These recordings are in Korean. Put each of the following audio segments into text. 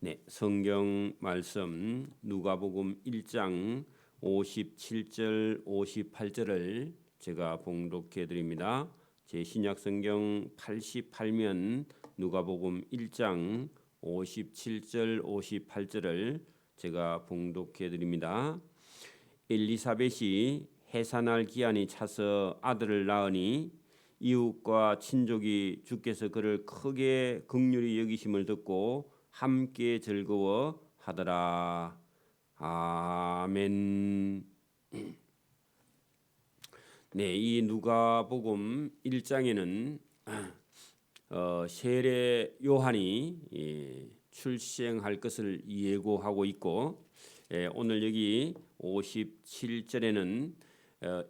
네, 성경 말씀 누가복음 1장 57절 58절을 제가 봉독해 드립니다. 제 신약 성경 88면 누가복음 1장 57절 58절을 제가 봉독해 드립니다. 엘리사벳이 해산할 기한이 차서 아들을 낳으니 이웃과 친족이 주께서 그를 크게 긍휼히 여기심을 듣고 함께 즐거워하더라. 아멘. 네, 이 누가복음 1장에는 세례 요한이 출생할 것을 예고하고 있고, 오늘 여기 57절에는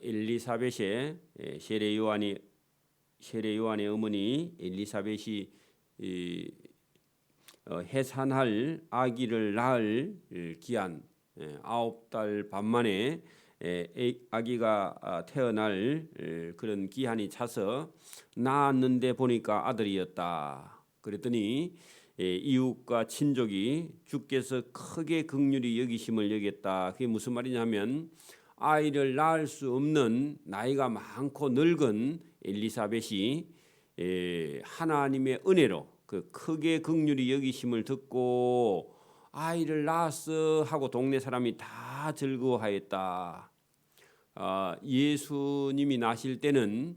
엘리사벳의 세례 요한의 어머니 엘리사벳이 해산할 아기를 낳을 기한 9달 반 만에 아기가 태어날 그런 기한이 차서 낳았는데 보니까 아들이었다. 그랬더니 이웃과 친족이 주께서 크게 긍휼히 여기심을 여겼다. 그게 무슨 말이냐면 아이를 낳을 수 없는 나이가 많고 늙은 엘리사벳이 하나님의 은혜로 그 크게 긍휼히 여기심을 듣고 아이를 낳았어 하고 동네 사람이 다 즐거워하였다. 예수님이 나실 때는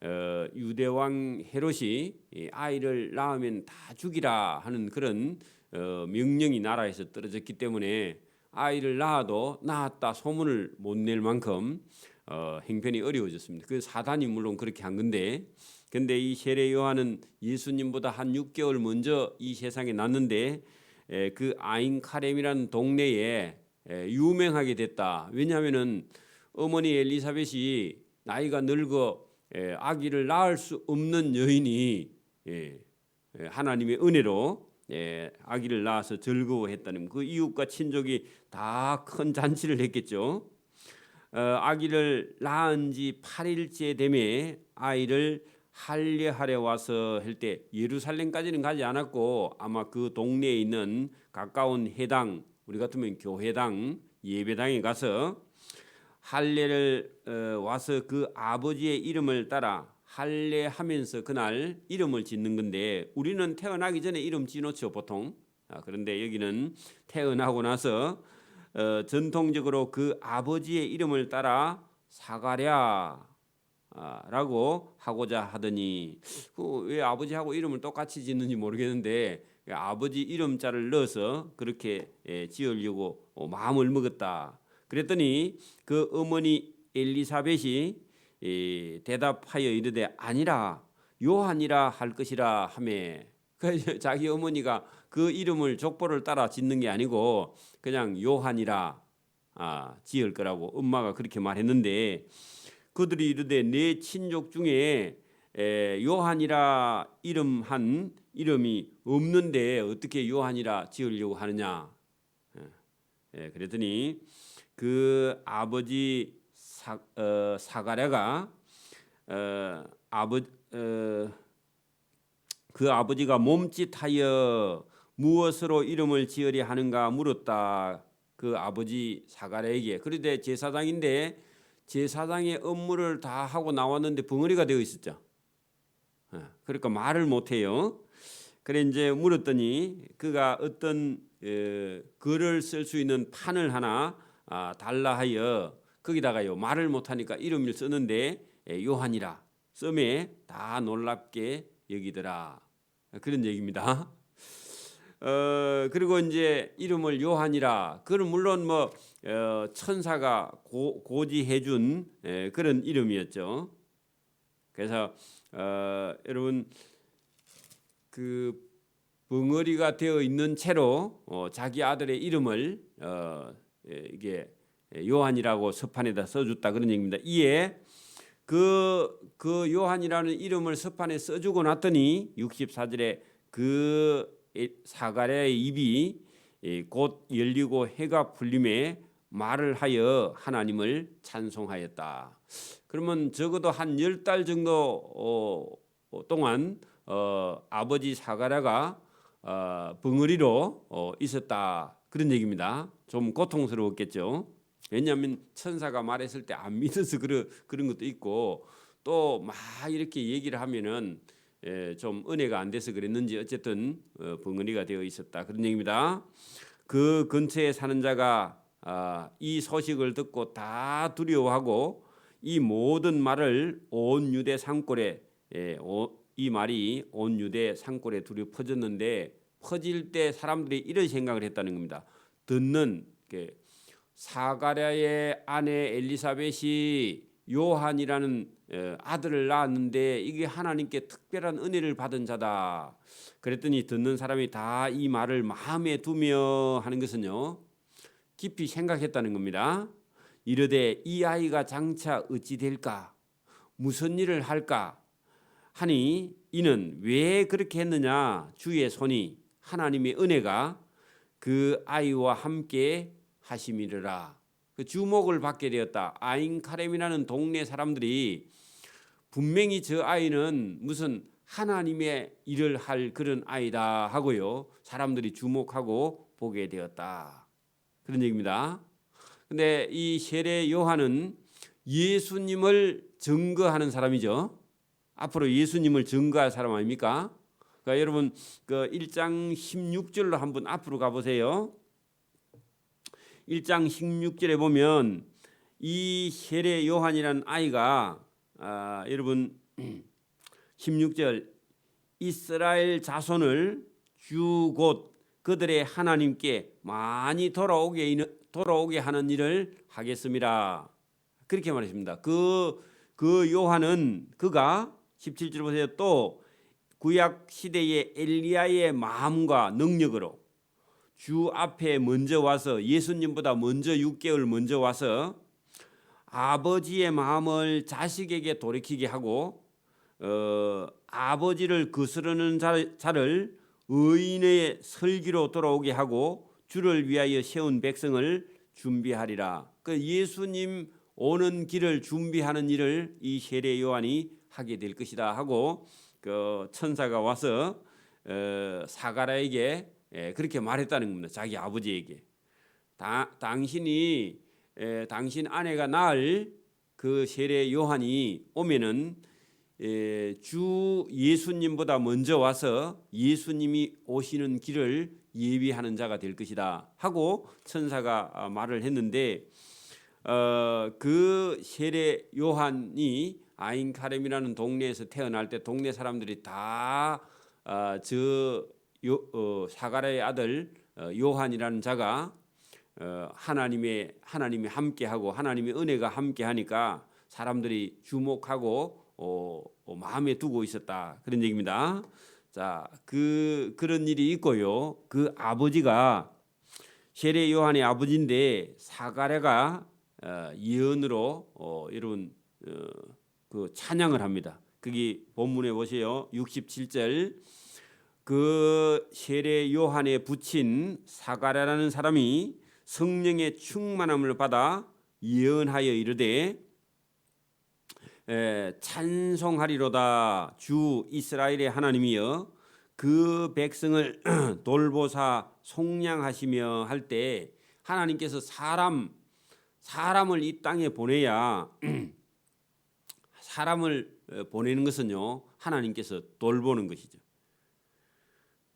유대왕 헤롯이 아이를 낳으면 다 죽이라 하는 그런 명령이 나라에서 떨어졌기 때문에 아이를 낳아도 낳았다 소문을 못 낼 만큼 형편이 어려워졌습니다. 그 사단이 물론 그렇게 한 건데, 근데 이 세례 요한은 예수님보다 한 6개월 먼저 이 세상에 났는데 그 아인카렘이라는 동네에 유명하게 됐다. 왜냐하면은 어머니 엘리사벳이 나이가 늙어 아기를 낳을 수 없는 여인이 하나님의 은혜로 아기를 낳아서 즐거워했다는 그 이웃과 친족이 다 큰 잔치를 했겠죠. 아기를 낳은 지 8일째 되매 아이를 할례하러 와서 할 때 예루살렘까지는 가지 않았고 아마 그 동네에 있는 가까운 회당, 우리 같으면 교회당, 예배당에 가서 할례를 와서 그 아버지의 이름을 따라 할례하면서 그날 이름을 짓는 건데, 우리는 태어나기 전에 이름 지놓죠 보통. 그런데 여기는 태어나고 나서 전통적으로 그 아버지의 이름을 따라 사가랴 라고 하고자 하더니, 왜 아버지하고 이름을 똑같이 짓는지 모르겠는데 아버지 이름자를 넣어서 그렇게 지으려고 마음을 먹었다. 그랬더니 그 어머니 엘리사벳이 대답하여 이르되 아니라 요한이라 할 것이라 하매, 자기 어머니가 그 이름을 족보를 따라 짓는 게 아니고 그냥 요한이라 지을 거라고 엄마가 그렇게 말했는데, 그들이 이르되 내 친족 중에 요한이라 이름한 이름이 없는데 어떻게 요한이라 지으려고 하느냐. 그랬더니 그 아버지 사가랴가 그 아버지가 몸짓하여 무엇으로 이름을 지으려 하는가 물었다. 그 아버지 사가랴에게. 그런데 제사장인데 제사장의 업무를 다 하고 나왔는데 벙어리가 되어 있었죠. 그러니까 말을 못해요. 그래 이제 물었더니 그가 어떤 글을 쓸 수 있는 판을 하나 달라 하여 거기다가요 말을 못하니까 이름을 쓰는데 요한이라 썸에 다 놀랍게 여기더라. 그런 얘기입니다. 그리고 이제 이름을 요한이라, 그건 물론 뭐 천사가 고지해준 그런 이름이었죠. 그래서 여러분 그 벙어리가 되어 있는 채로 자기 아들의 이름을 이게 요한이라고 서판에다 써줬다 그런 얘기입니다. 이에 그 요한이라는 이름을 서판에 써주고 났더니 64절에 그 사가랴의 입이 곧 열리고 해가 풀림에 말을 하여 하나님을 찬송하였다. 그러면 적어도 한 10달 정도 동안 아버지 사가랴가 벙어리로 있었다 그런 얘기입니다. 좀 고통스러웠겠죠. 왜냐하면 천사가 말했을 때 안 믿어서 그런 것도 있고 또 막 이렇게 얘기를 하면은 좀 은혜가 안 돼서 그랬는지 어쨌든 벙어리가 되어 있었다 그런 얘기입니다. 그 근처에 사는 자가 이 소식을 듣고 다 두려워하고 이 모든 말을 온 유대 산골에 이 말이 온 유대 산골에 두루 퍼졌는데 퍼질 때 사람들이 이런 생각을 했다는 겁니다. 듣는 사가랴의 아내 엘리사벳이 요한이라는 아들을 낳았는데 이게 하나님께 특별한 은혜를 받은 자다. 그랬더니 듣는 사람이 다 이 말을 마음에 두며 하는 것은요, 깊이 생각했다는 겁니다. 이르되 이 아이가 장차 어찌 될까? 무슨 일을 할까? 하니 이는 왜 그렇게 했느냐? 주의 손이 하나님의 은혜가 그 아이와 함께 하심이르라. 그 주목을 받게 되었다. 아인카렘이라는 동네 사람들이 분명히 저 아이는 무슨 하나님의 일을 할 그런 아이다 하고요, 사람들이 주목하고 보게 되었다 그런 얘기입니다. 근데 이 세례 요한은 예수님을 증거하는 사람이죠. 앞으로 예수님을 증거할 사람 아닙니까? 그러니까 여러분 그 1장 16절로 한번 앞으로 가보세요. 1장 16절에 보면 이 세례 요한이라는 아이가 여러분 16절 이스라엘 자손을 주 곧 그들의 하나님께 많이 돌아오게 하는 일을 하겠습니다. 그렇게 말했습니다. 그 요한은 그가 17절 보세요. 또 구약 시대의 엘리야의 마음과 능력으로 주 앞에 먼저 와서 예수님보다 먼저 6개월 먼저 와서 아버지의 마음을 자식에게 돌이키게 하고 아버지를 거스르는 자를 의인의 설기로 돌아오게 하고 주를 위하여 세운 백성을 준비하리라. 그 예수님 오는 길을 준비하는 일을 이 세례 요한이 하게 될 것이다 하고 그 천사가 와서 사가랴에게 그렇게 말했다는 겁니다. 자기 아버지에게 당신 아내가 낳을 그 세례 요한이 오면은 주 예수님보다 먼저 와서 예수님이 오시는 길을 예비하는 자가 될 것이다 하고 천사가 말을 했는데 그 세례 요한이 아인카렘이라는 동네에서 태어날 때 동네 사람들이 다 사가랴의 아들 요한이라는 자가 하나님이 함께하고 하나님의 은혜가 함께하니까 사람들이 주목하고 마음에 두고 있었다 그런 얘기입니다. 자, 그런 일이 있고요. 그 아버지가 세례 요한의 아버지인데 사가랴가 예언으로 여러분 그 찬양을 합니다. 거기 본문에 보세요. 67절 그 세례 요한에 붙인 사가랴라는 사람이 성령의 충만함을 받아 예언하여 이르되 찬송하리로다. 주 이스라엘의 하나님이여 그 백성을 돌보사 속량하시며 할 때 하나님께서 사람을 이 땅에 보내야 사람을 보내는 것은요 하나님께서 돌보는 것이죠.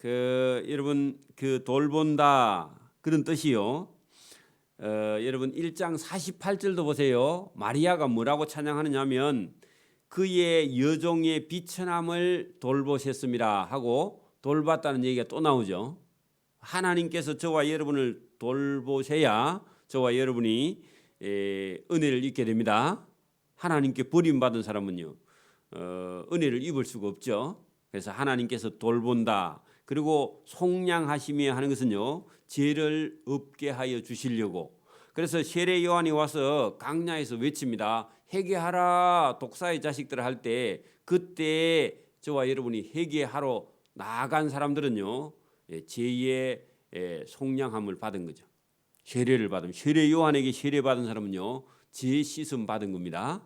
여러분 그 돌본다 그런 뜻이요. 여러분 1장 48절도 보세요. 마리아가 뭐라고 찬양하느냐면 그의 여종의 비천함을 돌보셨습니다 하고 돌봤다는 얘기가 또 나오죠. 하나님께서 저와 여러분을 돌보셔야 저와 여러분이 은혜를 입게 됩니다. 하나님께 버림받은 사람은요 은혜를 입을 수가 없죠. 그래서 하나님께서 돌본다. 그리고 속량하시며 하는 것은요 죄를 없게 하여 주시려고. 그래서 세례 요한이 와서 강야에서 외칩니다. 회개하라 독사의 자식들 할 때 그때 저와 여러분이 회개하러 나아간 사람들은요 죄의 속량함을 받은 거죠. 세례를 받으면 세례 요한에게 세례 받은 사람은요 죄 씻음 받은 겁니다.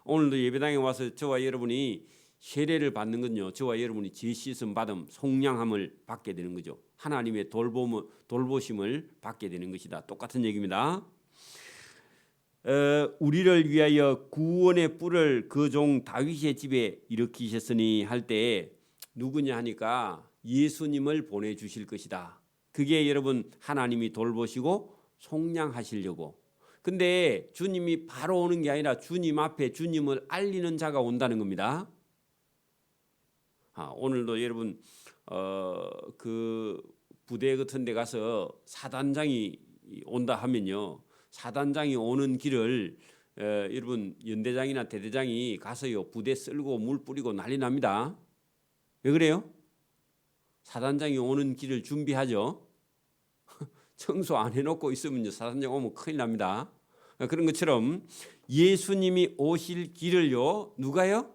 오늘도 예배당에 와서 저와 여러분이 세례를 받는 건요, 저와 여러분이 죄 씻음 받음, 속량함을 받게 되는 거죠. 하나님의 돌보심을 받게 되는 것이다. 똑같은 얘기입니다. 우리를 위하여 구원의 뿔을 그 종 다윗의 집에 일으키셨으니 할 때 누구냐 하니까 예수님을 보내주실 것이다. 그게 여러분 하나님이 돌보시고 속량하시려고. 근데 주님이 바로 오는 게 아니라 주님 앞에 주님을 알리는 자가 온다는 겁니다. 오늘도 여러분 그 부대 같은 데 가서 사단장이 온다 하면요, 사단장이 오는 길을 여러분 연대장이나 대대장이 가서요 부대 쓸고 물 뿌리고 난리 납니다. 왜 그래요? 사단장이 오는 길을 준비하죠. 청소 안 해놓고 있으면 사단장 오면 큰일 납니다. 그런 것처럼 예수님이 오실 길을요 누가요?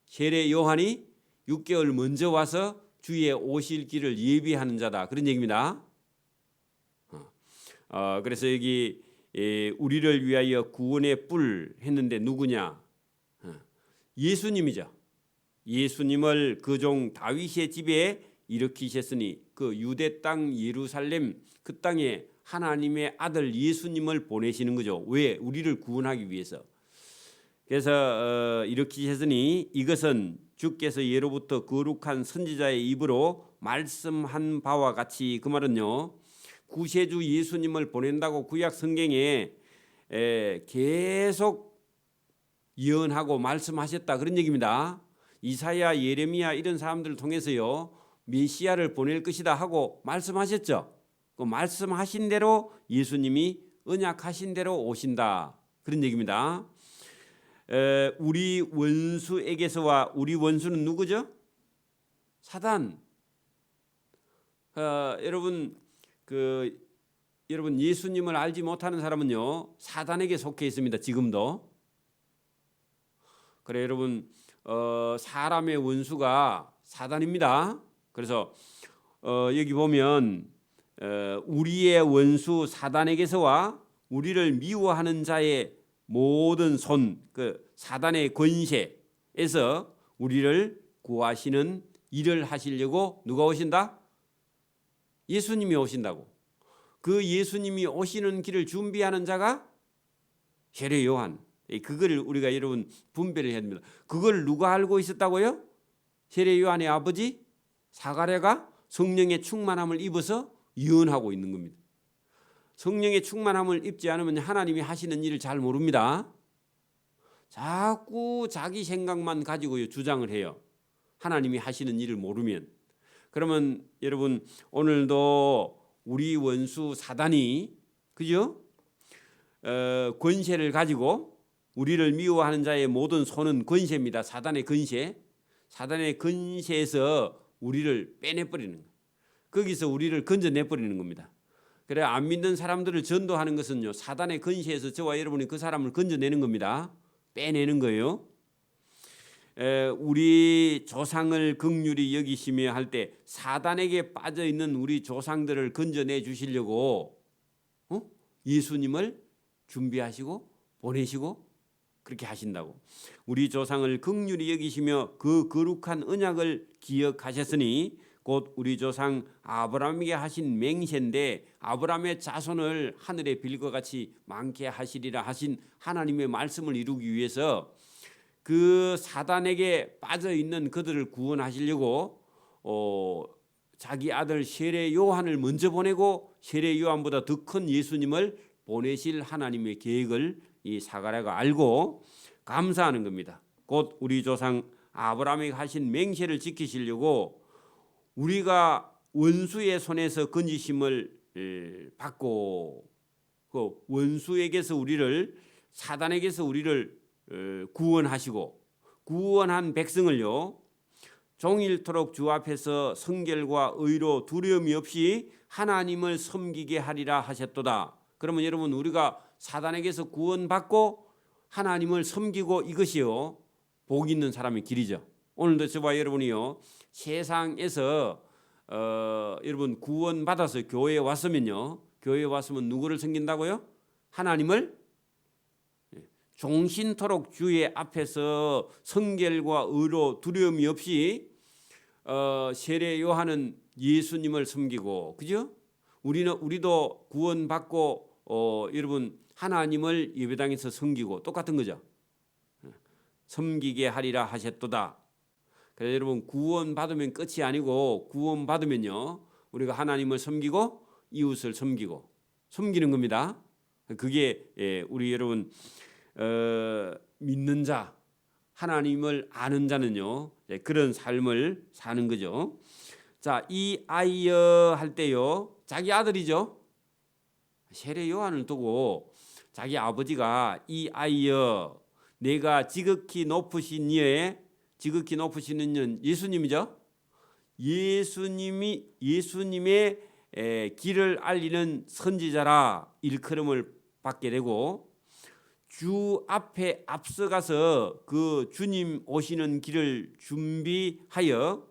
세례 요한이 6개월 먼저 와서 주의 오실 길을 예비하는 자다, 그런 얘기입니다. 그래서 여기 우리를 위하여 구원의 뿔 했는데 누구냐? 예수님이죠. 예수님을 그 종 다윗의 집에 일으키셨으니 그 유대 땅 예루살렘 그 땅에 하나님의 아들 예수님을 보내시는 거죠. 왜? 우리를 구원하기 위해서. 그래서 일으키셨으니 이것은 주께서 예로부터 거룩한 선지자의 입으로 말씀한 바와 같이, 그 말은요, 구세주 예수님을 보낸다고 구약 성경에 계속 예언하고 말씀하셨다, 그런 얘기입니다. 이사야, 예레미야 이런 사람들을 통해서요 메시아를 보낼 것이다 하고 말씀하셨죠. 그 말씀하신 대로 예수님이 언약하신 대로 오신다, 그런 얘기입니다. 우리 원수에게서와, 우리 원수는 누구죠? 사단. 여러분 여러분 예수님을 알지 못하는 사람은요 사단에게 속해 있습니다. 지금도. 그래 여러분 사람의 원수가 사단입니다. 그래서 여기 보면 우리의 원수 사단에게서와 우리를 미워하는 자의 모든 손, 그 사단의 권세에서 우리를 구하시는 일을 하시려고 누가 오신다? 예수님이 오신다고. 그 예수님이 오시는 길을 준비하는 자가 세례 요한. 그걸 우리가 여러분 분별을 해야 됩니다. 그걸 누가 알고 있었다고요? 세례 요한의 아버지 사가랴가 성령의 충만함을 입어서 예언하고 있는 겁니다. 성령의 충만함을 입지 않으면 하나님이 하시는 일을 잘 모릅니다. 자꾸 자기 생각만 가지고 주장을 해요. 하나님이 하시는 일을 모르면. 그러면 여러분 오늘도 우리 원수 사단이, 그죠? 권세를 가지고 우리를 미워하는 자의 모든 손은 권세입니다. 사단의 권세. 사단의 권세에서 우리를 빼내버리는 거예요. 거기서 우리를 건져내버리는 겁니다. 그래 안 믿는 사람들을 전도하는 것은요 사단의 권세에서 저와 여러분이 그 사람을 건져내는 겁니다. 빼내는 거예요. 우리 조상을 긍휼히 여기시며 할 때 사단에게 빠져있는 우리 조상들을 건져내 주시려고 예수님을 준비하시고 보내시고 그렇게 하신다고. 우리 조상을 긍휼히 여기시며 그 거룩한 언약을 기억하셨으니 곧 우리 조상 아브라함에게 하신 맹세인데 아브라함의 자손을 하늘의 빌과 같이 많게 하시리라 하신 하나님의 말씀을 이루기 위해서 그 사단에게 빠져있는 그들을 구원하시려고 자기 아들 세례 요한을 먼저 보내고 세례 요한보다 더 큰 예수님을 보내실 하나님의 계획을 이 사가랴가 알고 감사하는 겁니다. 곧 우리 조상 아브라함에게 하신 맹세를 지키시려고 우리가 원수의 손에서 건지심을 받고 그 원수에게서 우리를 사단에게서 우리를 구원하시고 구원한 백성을요 종일토록 주 앞에서 성결과 의로 두려움이 없이 하나님을 섬기게 하리라 하셨도다. 그러면 여러분 우리가 사단에게서 구원받고 하나님을 섬기고 이것이요 복 있는 사람의 길이죠. 오늘도 저와 여러분이요 세상에서 여러분 구원받아서 교회에 왔으면요 교회에 왔으면 누구를 섬긴다고요? 하나님을 종신토록 주의 앞에서 성결과 의로 두려움이 없이 세례 요한은 예수님을 섬기고, 그죠? 우리도 구원받고 여러분 하나님을 예배당에서 섬기고 똑같은 거죠. 섬기게 하리라 하셨도다. 그래서 여러분 구원받으면 끝이 아니고, 구원받으면요 우리가 하나님을 섬기고 이웃을 섬기는 겁니다. 그게 우리 여러분 믿는 자, 하나님을 아는 자는요 그런 삶을 사는 거죠. 자, 이 아이여 할 때요 자기 아들이죠. 세례 요한을 두고 자기 아버지가 이 아이여, 내가 지극히 높으신 이에, 지극히 높으신 이는 예수님이죠. 예수님의 길을 알리는 선지자라 일컬음을 받게 되고, 주 앞에 앞서가서 그 주님 오시는 길을 준비하여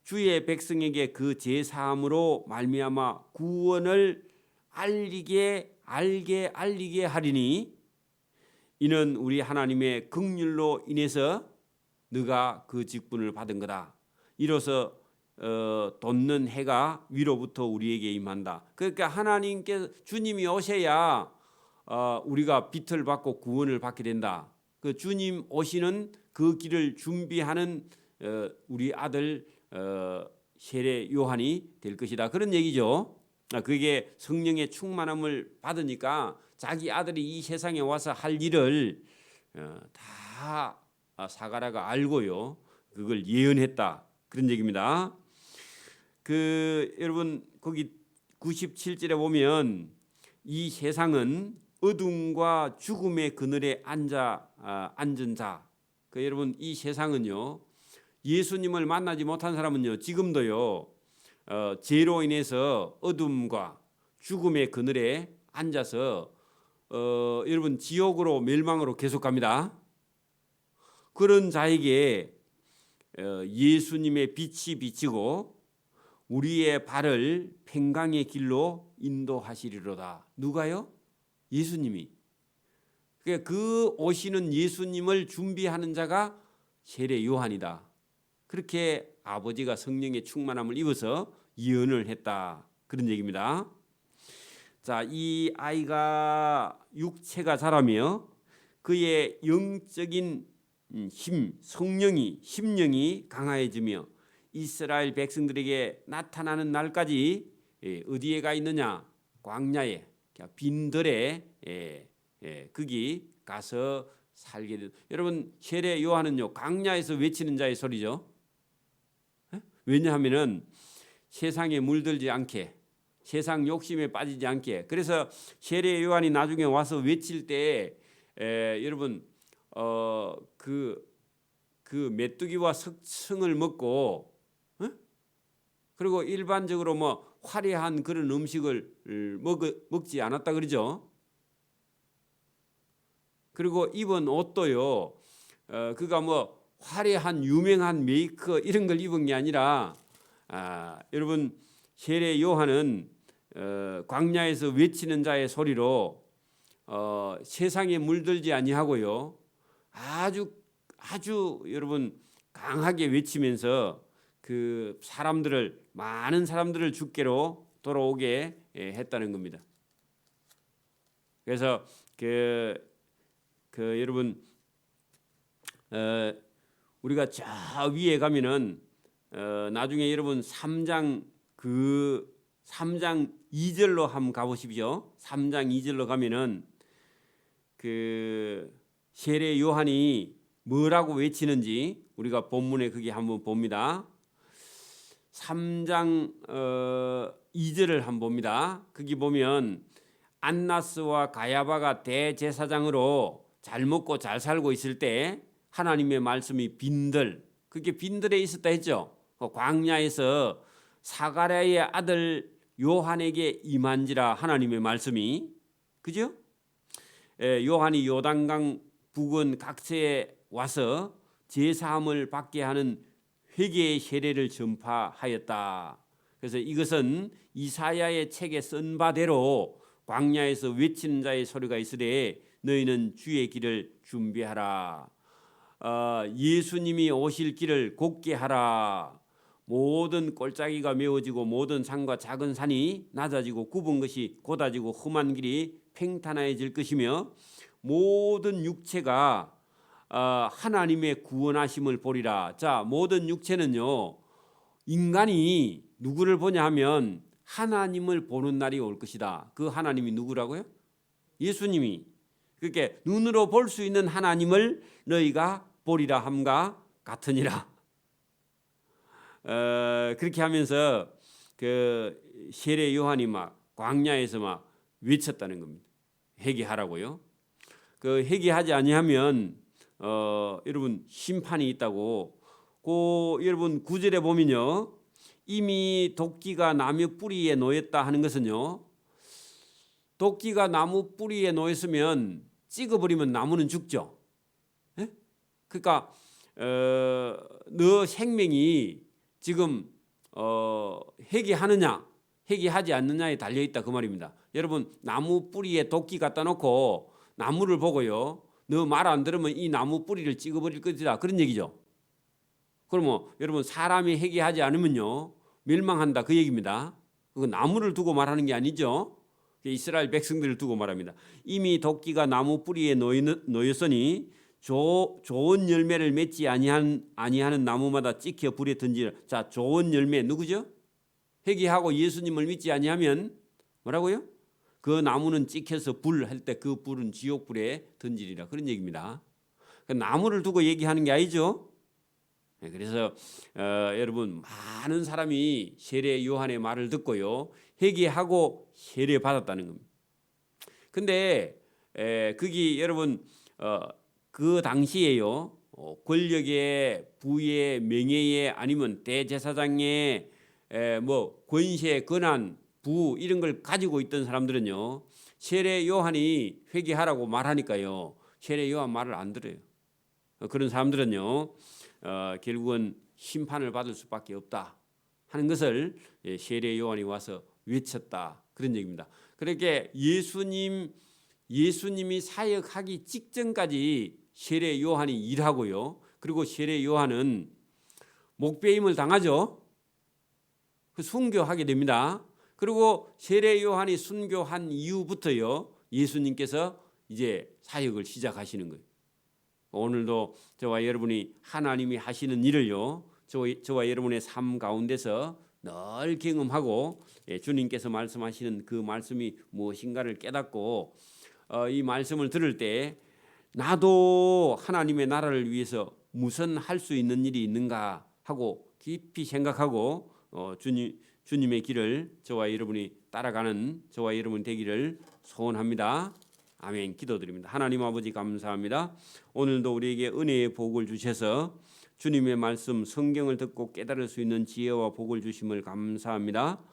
주의 백성에게 그 제사함으로 말미암아 구원을 알게 하리니, 이는 우리 하나님의 긍휼로 인해서 너가 그 직분을 받은 거다. 이로써 돋는 해가 위로부터 우리에게 임한다. 그러니까 하나님께서, 주님이 오셔야 우리가 빛을 받고 구원을 받게 된다. 그 주님 오시는 그 길을 준비하는 우리 아들 세례 요한이 될 것이다. 그런 얘기죠. 그게 성령의 충만함을 받으니까 자기 아들이 이 세상에 와서 할 일을 다 사가랴가 알고요, 그걸 예언했다. 그런 얘기입니다. 여러분 거기 97절에 보면 이 세상은 어둠과 죽음의 그늘에 앉은 자. 여러분 이 세상은요, 예수님을 만나지 못한 사람은요 지금도요 죄로 인해서 어둠과 죽음의 그늘에 앉아서 여러분 지옥으로, 멸망으로 계속 갑니다. 그런 자에게 예수님의 빛이 비치고 우리의 발을 평강의 길로 인도하시리로다. 누가요? 예수님이. 그 오시는 예수님을 준비하는 자가 세례 요한이다. 그렇게 아버지가 성령의 충만함을 입어서 예언을 했다. 그런 얘기입니다. 자, 이 아이가 육체가 자라며 그의 영적인 심령이 강화해지며 이스라엘 백성들에게 나타나는 날까지 어디에 가 있느냐? 광야에, 빈들에 거기 가서 살게 된. 여러분 세례 요한은요 광야에서 외치는 자의 소리죠. 왜냐하면은 세상에 물들지 않게, 세상 욕심에 빠지지 않게. 그래서 세례 요한이 나중에 와서 외칠 때 여러분 그 메뚜기와 석청을 먹고, 그리고 일반적으로 뭐 화려한 그런 음식을 먹지 않았다 그러죠. 그리고 입은 옷도요 그가 뭐 화려한 유명한 메이커 이런 걸 입은 게 아니라, 여러분 세례 요한은 광야에서 외치는 자의 소리로 세상에 물들지 아니하고요 아주 여러분 강하게 외치면서 그 많은 사람들을 주께로 돌아오게 했다는 겁니다. 그래서 여러분 우리가 저 위에 가면은 나중에 여러분 3장 2절로 한번 가보십시오. 3장 2절로 가면은 세례 요한이 뭐라고 외치는지 우리가 본문에 그게 한번 봅니다. 3장 2절을 한번 봅니다. 거기 보면 안나스와 가야바가 대제사장으로 잘 먹고 잘 살고 있을 때 하나님의 말씀이 그게 빈들에 있었다 했죠. 광야에서 사가랴의 아들 요한에게 임한지라 하나님의 말씀이, 그죠? 요한이 요단강 북은 각처에 와서 제사함을 받게 하는 회개의 세례를 전파하였다. 그래서 이것은 이사야의 책에 쓴 바대로 광야에서 외치는 자의 소리가 있으되 너희는 주의 길을 준비하라. 예수님이 오실 길을 곧게 하라. 모든 골짜기가 메워지고 모든 산과 작은 산이 낮아지고 굽은 것이 곧아지고 험한 길이 평탄해질 것이며 모든 육체가 하나님의 구원하심을 보리라. 자, 모든 육체는요, 인간이 누구를 보냐 하면 하나님을 보는 날이 올 것이다. 그 하나님이 누구라고요? 예수님이. 그렇게 눈으로 볼 수 있는 하나님을 너희가 보리라 함과 같으니라. 그렇게 하면서 그 세례 요한이 막 광야에서 막 외쳤다는 겁니다. 회개하라고요. 그 회개하지 아니하면 여러분 심판이 있다고. 여러분 9절에 보면요, 이미 도끼가 나무 뿌리에 놓였다 하는 것은요, 도끼가 나무 뿌리에 놓였으면 찍어버리면 나무는 죽죠. 예? 그러니까 너 생명이 지금 회개하느냐 회개하지 않느냐에 달려있다 그 말입니다. 여러분 나무 뿌리에 도끼 갖다 놓고 나무를 보고요, 너 말 안 들으면 이 나무 뿌리를 찍어버릴 것이다 그런 얘기죠. 그러면 여러분 사람이 회개하지 않으면요 멸망한다 그 얘기입니다. 그건 나무를 두고 말하는 게 아니죠. 이스라엘 백성들을 두고 말합니다. 이미 도끼가 나무 뿌리에 놓였으니 좋은 열매를 맺지 아니하는 나무마다 찍혀 불에 던지라. 자, 좋은 열매 누구죠? 회개하고 예수님을 믿지 아니하면 뭐라고요? 그 나무는 찍혀서 불 할 때 그 불은 지옥불에 던지리라 그런 얘기입니다. 나무를 두고 얘기하는 게 아니죠. 그래서 여러분 많은 사람이 세례 요한의 말을 듣고요 회개하고 세례 받았다는 겁니다. 근데 그게 여러분 그 당시에요 권력의 부의 명예의 아니면 대제사장의 뭐 권세 권한 부 이런 걸 가지고 있던 사람들은요 세례 요한이 회개하라고 말하니까요 세례 요한 말을 안 들어요. 그런 사람들은요 결국은 심판을 받을 수밖에 없다 하는 것을 세례 요한이 와서 외쳤다 그런 얘기입니다. 그렇게 예수님이 사역하기 직전까지 세례 요한이 일하고요. 그리고 세례 요한은 목배임을 당하죠. 순교하게 됩니다. 그리고 세례 요한이 순교한 이후부터요 예수님께서 이제 사역을 시작하시는 거예요. 오늘도 저와 여러분이 하나님이 하시는 일을요 저와 여러분의 삶 가운데서 늘 경험하고 주님께서 말씀하시는 그 말씀이 무엇인가를 깨닫고 이 말씀을 들을 때 나도 하나님의 나라를 위해서 무슨 할 수 있는 일이 있는가 하고 깊이 생각하고 주님의 길을 저와 여러분이 따라가는 저와 여러분 되기를 소원합니다. 아멘. 기도드립니다. 하나님 아버지 감사합니다. 오늘도 우리에게 은혜의 복을 주셔서 주님의 말씀 성경을 듣고 깨달을 수 있는 지혜와 복을 주심을 감사합니다.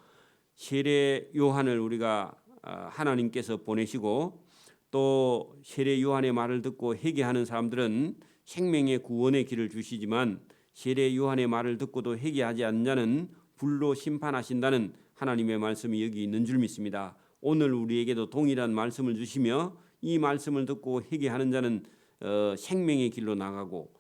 세례 요한을 우리가 하나님께서 보내시고 또 세례 요한의 말을 듣고 회개하는 사람들은 생명의 구원의 길을 주시지만 세례 요한의 말을 듣고도 회개하지 않는 자는 불로 심판하신다는 하나님의 말씀이 여기 있는 줄 믿습니다. 오늘 우리에게도 동일한 말씀을 주시며 이 말씀을 듣고 회개하는 자는 생명의 길로 나가고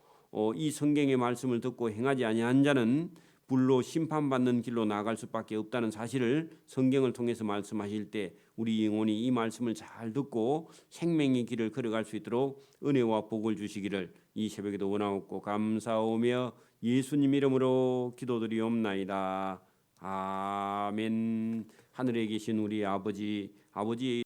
이 성경의 말씀을 듣고 행하지 아니한 자는 불로 심판받는 길로 나아갈 수밖에 없다는 사실을 성경을 통해서 말씀하실 때 우리 영혼이 이 말씀을 잘 듣고 생명의 길을 걸어갈 수 있도록 은혜와 복을 주시기를 이 새벽에도 원하옵고 감사하오며 예수님 이름으로 기도드리옵나이다. 아멘. 하늘에 계신 우리 아버지의